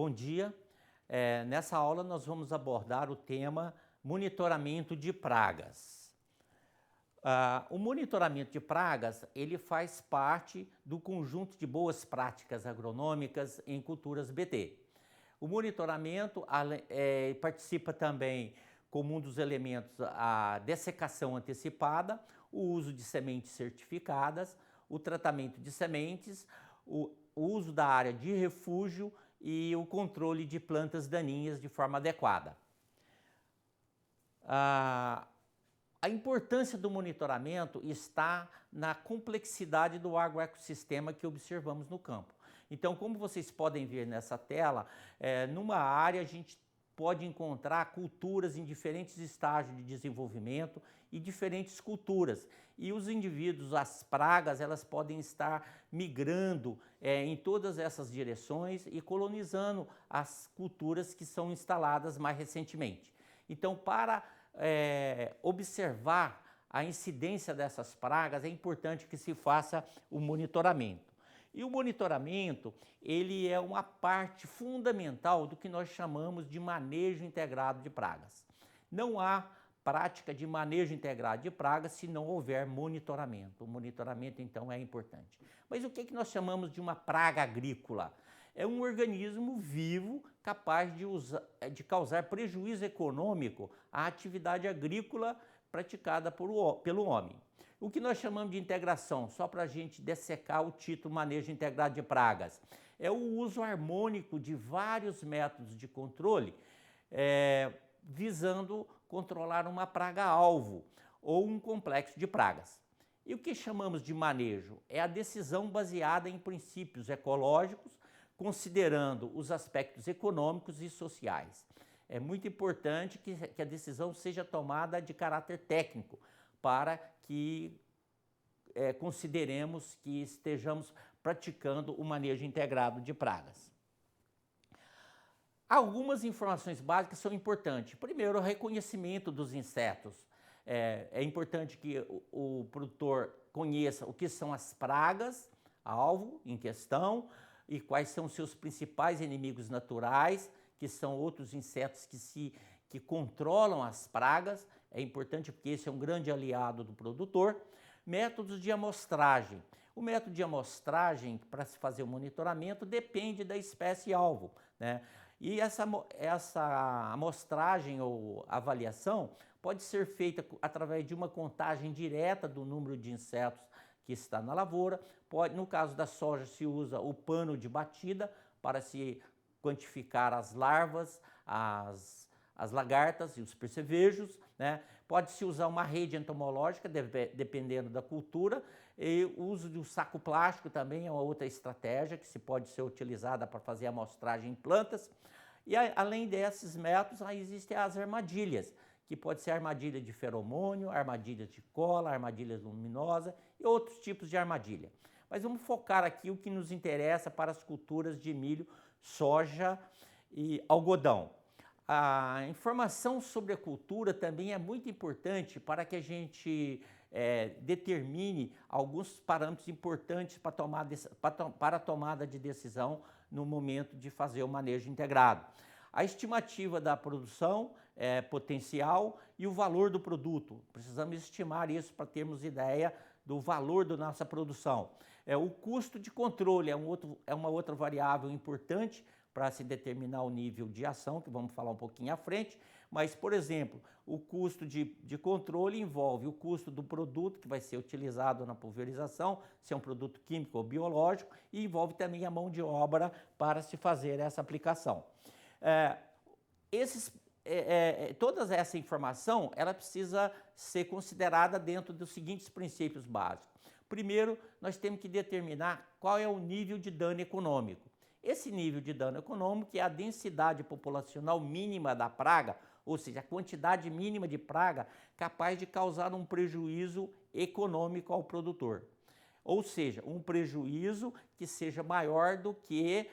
Bom dia. Nessa aula nós vamos abordar o tema monitoramento de pragas. O monitoramento de pragas ele faz parte do conjunto de boas práticas agronômicas em culturas BT. O monitoramento participa também como um dos elementos a dessecação antecipada, o uso de sementes certificadas, o tratamento de sementes, o uso da área de refúgio e o controle de plantas daninhas de forma adequada. A importância do monitoramento está na complexidade do agroecossistema que observamos no campo. Então, como vocês podem ver nessa tela, numa área a gente pode encontrar culturas em diferentes estágios de desenvolvimento e diferentes culturas. E os indivíduos, as pragas, elas podem estar migrando em todas essas direções e colonizando as culturas que são instaladas mais recentemente. Então, para observar a incidência dessas pragas, é importante que se faça o monitoramento. E o monitoramento, ele é uma parte fundamental do que nós chamamos de manejo integrado de pragas. Não há prática de manejo integrado de pragas se não houver monitoramento. O monitoramento, então, é importante. Mas o que nós chamamos de uma praga agrícola? É um organismo vivo capaz de causar prejuízo econômico à atividade agrícola praticada pelo homem. O que nós chamamos de integração, só para a gente dessecar o título manejo integrado de pragas, é o uso harmônico de vários métodos de controle visando controlar uma praga-alvo ou um complexo de pragas. E o que chamamos de manejo? É a decisão baseada em princípios ecológicos, considerando os aspectos econômicos e sociais. É muito importante que a decisão seja tomada de caráter técnico, para que consideremos que estejamos praticando o manejo integrado de pragas. Algumas informações básicas são importantes. Primeiro, o reconhecimento dos insetos. É importante que o produtor conheça o que são as pragas, alvo em questão, e quais são seus principais inimigos naturais, que são outros insetos que controlam as pragas. É importante porque esse é um grande aliado do produtor. Métodos de amostragem. O método de amostragem para se fazer o monitoramento depende da espécie-alvo, né? E essa amostragem ou avaliação pode ser feita através de uma contagem direta do número de insetos que está na lavoura. No caso da soja, se usa o pano de batida para se quantificar as larvas, as lagartas e os percevejos, né? Pode-se usar uma rede entomológica, dependendo da cultura, e o uso de um saco plástico também é uma outra estratégia que pode ser utilizada para fazer amostragem em plantas. E além desses métodos, aí existem as armadilhas, que pode ser armadilha de feromônio, armadilha de cola, armadilha luminosa e outros tipos de armadilha. Mas vamos focar aqui o que nos interessa para as culturas de milho, soja e algodão. A informação sobre a cultura também é muito importante para que a gente determine alguns parâmetros importantes para a tomada de decisão no momento de fazer o manejo integrado. A estimativa da produção potencial e o valor do produto. Precisamos estimar isso para termos ideia do valor da nossa produção. O custo de controle é uma outra variável importante para se determinar o nível de ação, que vamos falar um pouquinho à frente, mas, por exemplo, o custo de controle envolve o custo do produto que vai ser utilizado na pulverização, se é um produto químico ou biológico, e envolve também a mão de obra para se fazer essa aplicação. Toda essa informação ela precisa ser considerada dentro dos seguintes princípios básicos. Primeiro, nós temos que determinar qual é o nível de dano econômico. Esse nível de dano econômico é a densidade populacional mínima da praga, ou seja, a quantidade mínima de praga capaz de causar um prejuízo econômico ao produtor. Ou seja, um prejuízo que seja maior do que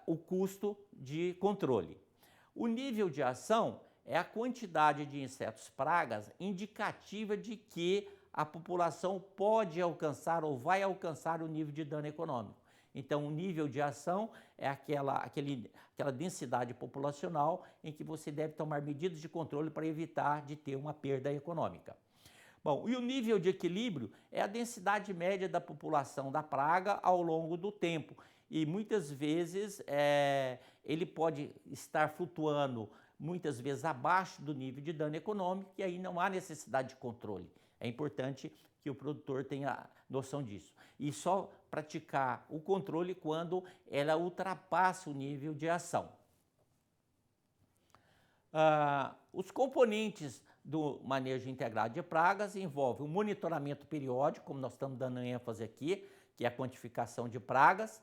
o custo de controle. O nível de ação é a quantidade de insetos pragas indicativa de que a população pode alcançar ou vai alcançar o nível de dano econômico. Então, o nível de ação é aquela densidade populacional em que você deve tomar medidas de controle para evitar de ter uma perda econômica. Bom, e o nível de equilíbrio é a densidade média da população da praga ao longo do tempo. E muitas vezes ele pode estar flutuando muitas vezes abaixo do nível de dano econômico e aí não há necessidade de controle. É importante que o produtor tenha noção disso. E só praticar o controle quando ela ultrapassa o nível de ação. Os componentes do manejo integrado de pragas envolvem o monitoramento periódico, como nós estamos dando ênfase aqui, que é a quantificação de pragas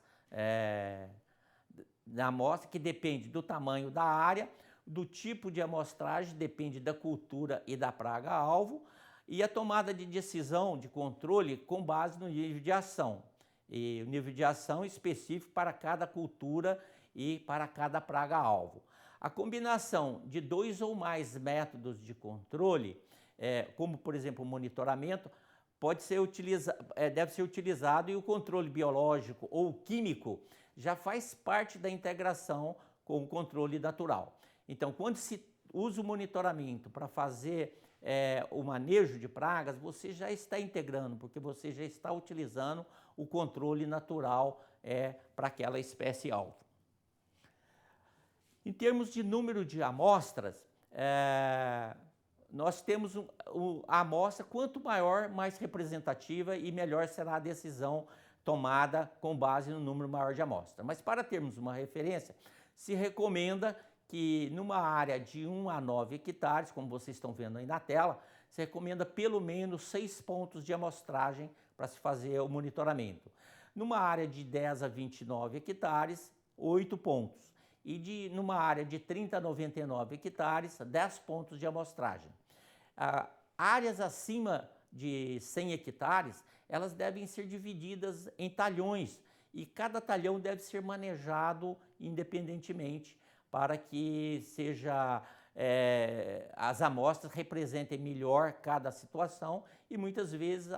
da amostra, que depende do tamanho da área, do tipo de amostragem, depende da cultura e da praga-alvo, e a tomada de decisão de controle com base no nível de ação. E o nível de ação específico para cada cultura e para cada praga-alvo. A combinação de 2 ou mais métodos de controle, como por exemplo o monitoramento, deve ser utilizado, e o controle biológico ou químico já faz parte da integração com o controle natural. Então, quando se usa o monitoramento para fazer o manejo de pragas, você já está integrando, porque você já está utilizando o controle natural para aquela espécie-alvo. Em termos de número de amostras, nós temos a amostra, quanto maior, mais representativa e melhor será a decisão tomada com base no número maior de amostras. Mas para termos uma referência, se recomenda que numa área de 1 a 9 hectares, como vocês estão vendo aí na tela, se recomenda pelo menos 6 pontos de amostragem para se fazer o monitoramento. Numa área de 10 a 29 hectares, 8 pontos. E numa área de 30 a 99 hectares, 10 pontos de amostragem. Áreas acima de 100 hectares, elas devem ser divididas em talhões, e cada talhão deve ser manejado independentemente para que as amostras representem melhor cada situação, e muitas vezes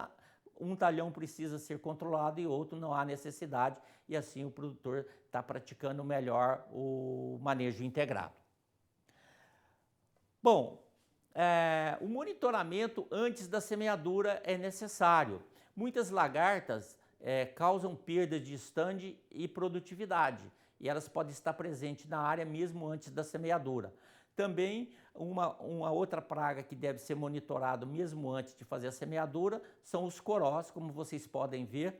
um talhão precisa ser controlado e outro não há necessidade, e assim o produtor está praticando melhor o manejo integrado. Bom, o monitoramento antes da semeadura é necessário. Muitas lagartas causam perda de estande e produtividade, e elas podem estar presentes na área mesmo antes da semeadura. Também uma outra praga que deve ser monitorada mesmo antes de fazer a semeadura são os corós, como vocês podem ver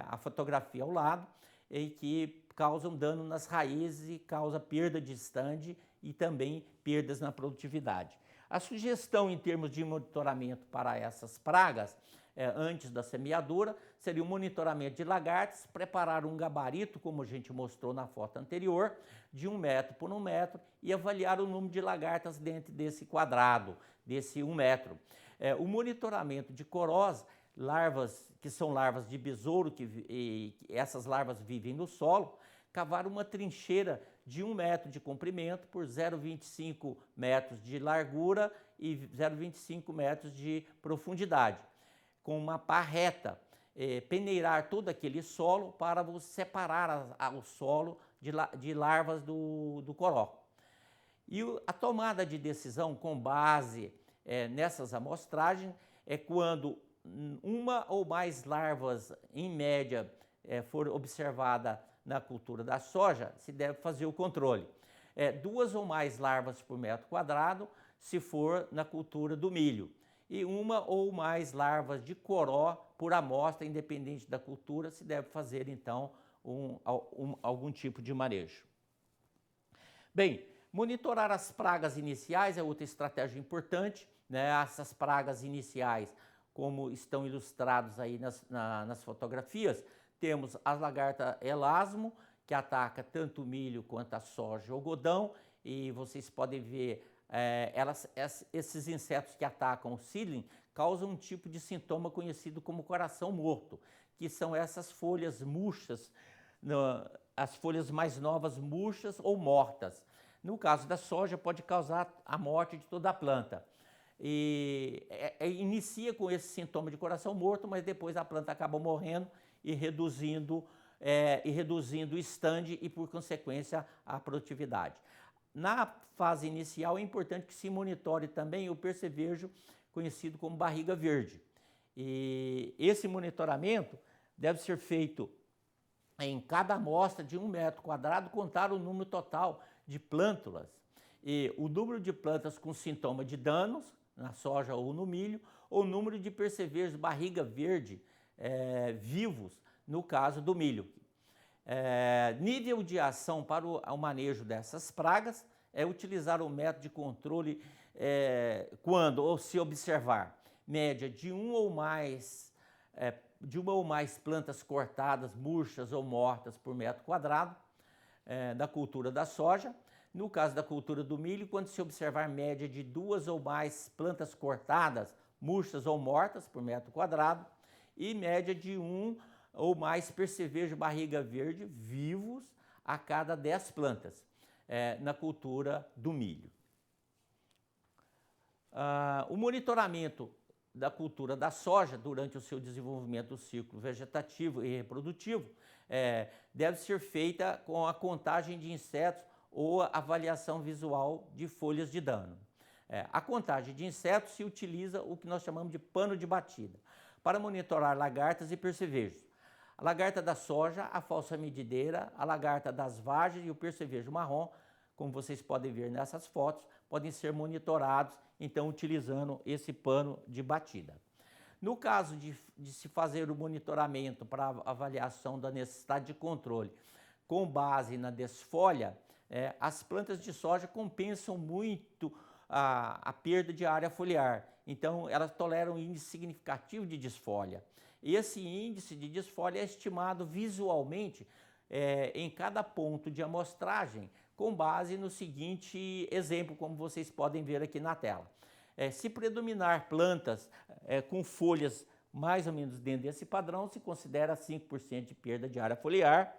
a fotografia ao lado, e que causam dano nas raízes e causa perda de estande e também perdas na produtividade. A sugestão em termos de monitoramento para essas pragas antes da semeadura seria o monitoramento de lagartas, preparar um gabarito, como a gente mostrou na foto anterior, de 1 metro por 1 metro, e avaliar o número de lagartas dentro desse quadrado, desse 1 metro. O monitoramento de corós, larvas que são larvas de besouro, e essas larvas vivem no solo, cavar uma trincheira de 1 metro de comprimento por 0,25 metros de largura e 0,25 metros de profundidade, com uma pá reta, peneirar todo aquele solo para você separar o solo de larvas do coró. E a tomada de decisão com base nessas amostragens é quando uma ou mais larvas, em média, for observada na cultura da soja, se deve fazer o controle. 2 ou mais larvas por metro quadrado, se for na cultura do milho. E 1 ou mais larvas de coró por amostra, independente da cultura, se deve fazer então algum tipo de manejo. Bem, monitorar as pragas iniciais é outra estratégia importante, né? Essas pragas iniciais, como estão ilustrados aí nas fotografias, temos a lagarta elasmo, que ataca tanto o milho quanto a soja e o algodão, e vocês podem ver esses insetos que atacam o seedling causam um tipo de sintoma conhecido como coração morto, que são essas folhas murchas, as folhas mais novas murchas ou mortas. No caso da soja, pode causar a morte de toda a planta. E inicia com esse sintoma de coração morto, mas depois a planta acaba morrendo e reduzindo e reduzindo o estande e, por consequência, a produtividade. Na fase inicial é importante que se monitore também o percevejo conhecido como barriga verde. E esse monitoramento deve ser feito em cada amostra de 1 metro quadrado, contar o número total de plântulas e o número de plantas com sintoma de danos na soja ou no milho, ou o número de percevejos barriga verde vivos no caso do milho. Nível de ação para o manejo dessas pragas é utilizar o método de controle quando ou se observar média de uma ou mais plantas cortadas, murchas ou mortas por metro quadrado da cultura da soja. No caso da cultura do milho, quando se observar média de 2 ou mais plantas cortadas, murchas ou mortas por metro quadrado, e média de 1 ou mais percevejo barriga verde vivos a cada 10 plantas na cultura do milho. O monitoramento da cultura da soja durante o seu desenvolvimento do ciclo vegetativo e reprodutivo deve ser feita com a contagem de insetos ou a avaliação visual de folhas de dano. A contagem de insetos se utiliza o que nós chamamos de pano de batida para monitorar lagartas e percevejos. A lagarta da soja, a falsa medideira, a lagarta das vagens e o percevejo marrom, como vocês podem ver nessas fotos, podem ser monitorados, então, utilizando esse pano de batida. No caso de se fazer o monitoramento para avaliação da necessidade de controle com base na desfolha, as plantas de soja compensam muito a perda de área foliar. Então, elas toleram um índice significativo de desfolha. Esse índice de desfolha é estimado visualmente em cada ponto de amostragem, com base no seguinte exemplo, como vocês podem ver aqui na tela. Se predominar plantas com folhas mais ou menos dentro desse padrão, se considera 5% de perda de área foliar,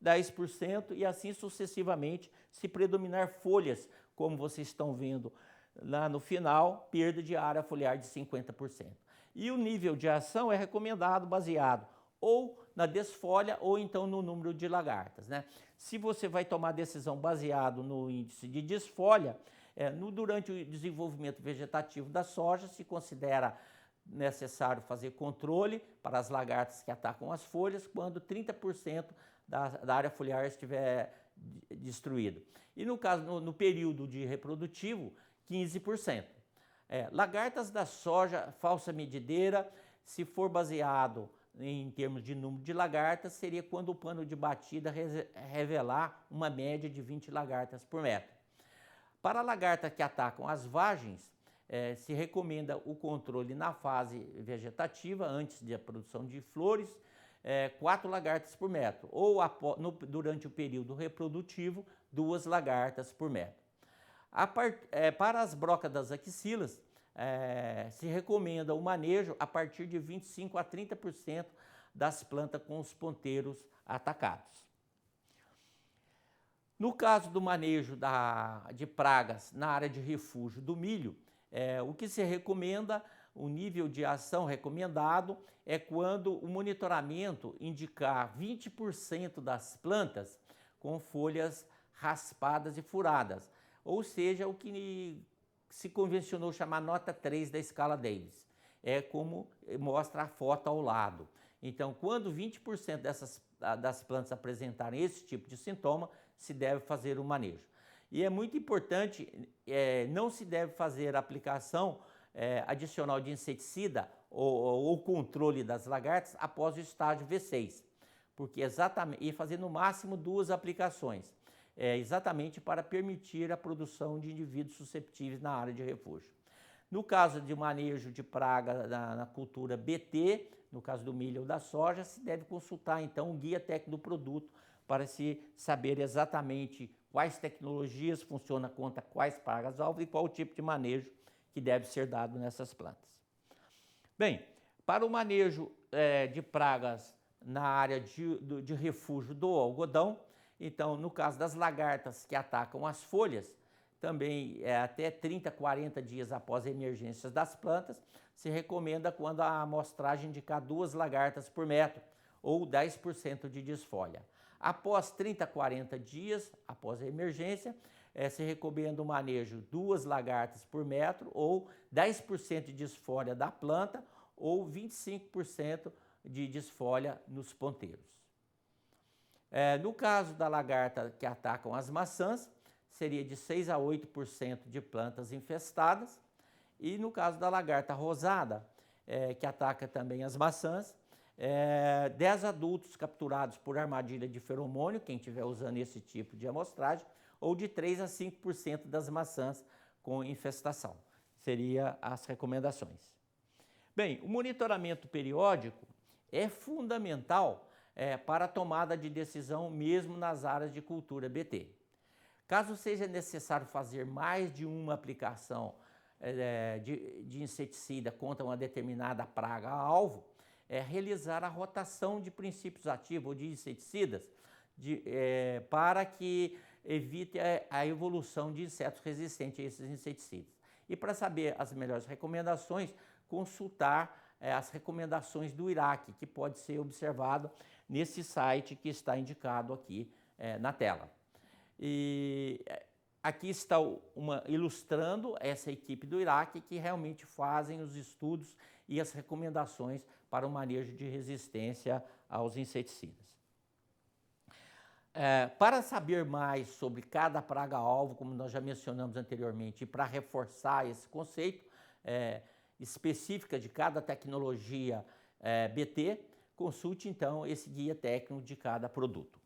10% e assim sucessivamente. Se predominar folhas, como vocês estão vendo lá no final, perda de área foliar de 50%. E o nível de ação é recomendado baseado ou na desfolha ou então no número de lagartas, né? Se você vai tomar decisão baseado no índice de desfolha, durante o desenvolvimento vegetativo da soja, se considera necessário fazer controle para as lagartas que atacam as folhas quando 30% da área foliar estiver destruída. E no caso, no período de reprodutivo, 15%. Lagartas da soja, falsa medideira, se for baseado em termos de número de lagartas, seria quando o pano de batida revelar uma média de 20 lagartas por metro. Para lagartas que atacam as vagens, se recomenda o controle na fase vegetativa, antes da produção de flores, 4 lagartas por metro, ou durante o período reprodutivo, 2 lagartas por metro. Para as brocas das axilas, se recomenda o manejo a partir de 25% a 30% das plantas com os ponteiros atacados. No caso do manejo de pragas na área de refúgio do milho, o que se recomenda, o nível de ação recomendado é quando o monitoramento indicar 20% das plantas com folhas raspadas e furadas, ou seja, o que se convencionou chamar nota 3 da escala Davis. É como mostra a foto ao lado. Então, quando 20% das plantas apresentarem esse tipo de sintoma, se deve fazer o manejo. E é muito importante, não se deve fazer a aplicação adicional de inseticida ou controle das lagartas após o estágio V6, porque e fazer no máximo 2 aplicações, exatamente para permitir a produção de indivíduos susceptíveis na área de refúgio. No caso de manejo de praga na cultura BT, no caso do milho ou da soja, se deve consultar então o guia técnico do produto para se saber exatamente quais tecnologias funcionam contra quais pragas-alvo e qual o tipo de manejo que deve ser dado nessas plantas. Bem, para o manejo de pragas na área de refúgio do algodão, então, no caso das lagartas que atacam as folhas, também até 30, 40 dias após a emergência das plantas, se recomenda quando a amostragem indicar 2 lagartas por metro, ou 10% de desfolha. Após 30 a 40 dias, após a emergência, se recomenda o manejo 2 lagartas por metro ou 10% de desfolha da planta ou 25% de desfolha nos ponteiros. No caso da lagarta que atacam as maçãs, seria de 6 a 8% de plantas infestadas. E no caso da lagarta rosada, que ataca também as maçãs, 10 adultos capturados por armadilha de feromônio, quem estiver usando esse tipo de amostragem, ou de 3 a 5% das maçãs com infestação. Seriam as recomendações. Bem, o monitoramento periódico é fundamental para a tomada de decisão mesmo nas áreas de cultura BT. Caso seja necessário fazer mais de uma aplicação de inseticida contra uma determinada praga-alvo, realizar a rotação de princípios ativos ou de inseticidas para que evite a evolução de insetos resistentes a esses inseticidas. E para saber as melhores recomendações, consultar as recomendações do IRAC, que pode ser observado nesse site que está indicado aqui na tela. E aqui está ilustrando essa equipe do IRAC que realmente fazem os estudos e as recomendações para o manejo de resistência aos inseticidas. Para saber mais sobre cada praga-alvo, como nós já mencionamos anteriormente, e para reforçar esse conceito específica de cada tecnologia BT, consulte então esse guia técnico de cada produto.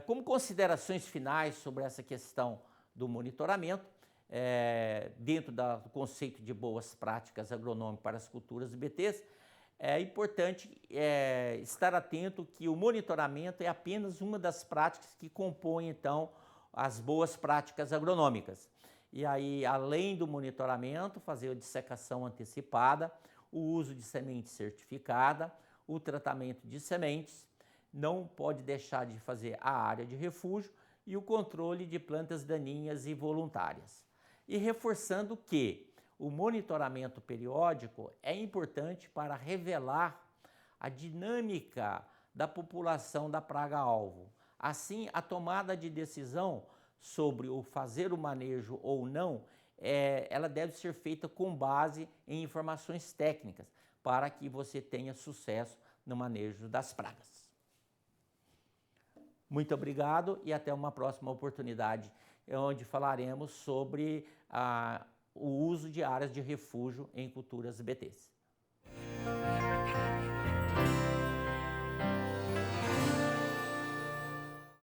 Como considerações finais sobre essa questão do monitoramento, dentro do conceito de boas práticas agronômicas para as culturas BTs, é importante estar atento que o monitoramento é apenas uma das práticas que compõem, então, as boas práticas agronômicas. E aí, além do monitoramento, fazer a dissecação antecipada, o uso de semente certificada, o tratamento de sementes, não pode deixar de fazer a área de refúgio e o controle de plantas daninhas e voluntárias. E reforçando que o monitoramento periódico é importante para revelar a dinâmica da população da praga-alvo. Assim, a tomada de decisão sobre o fazer o manejo ou não, ela deve ser feita com base em informações técnicas para que você tenha sucesso no manejo das pragas. Muito obrigado e até uma próxima oportunidade, onde falaremos sobre o uso de áreas de refúgio em culturas BTs.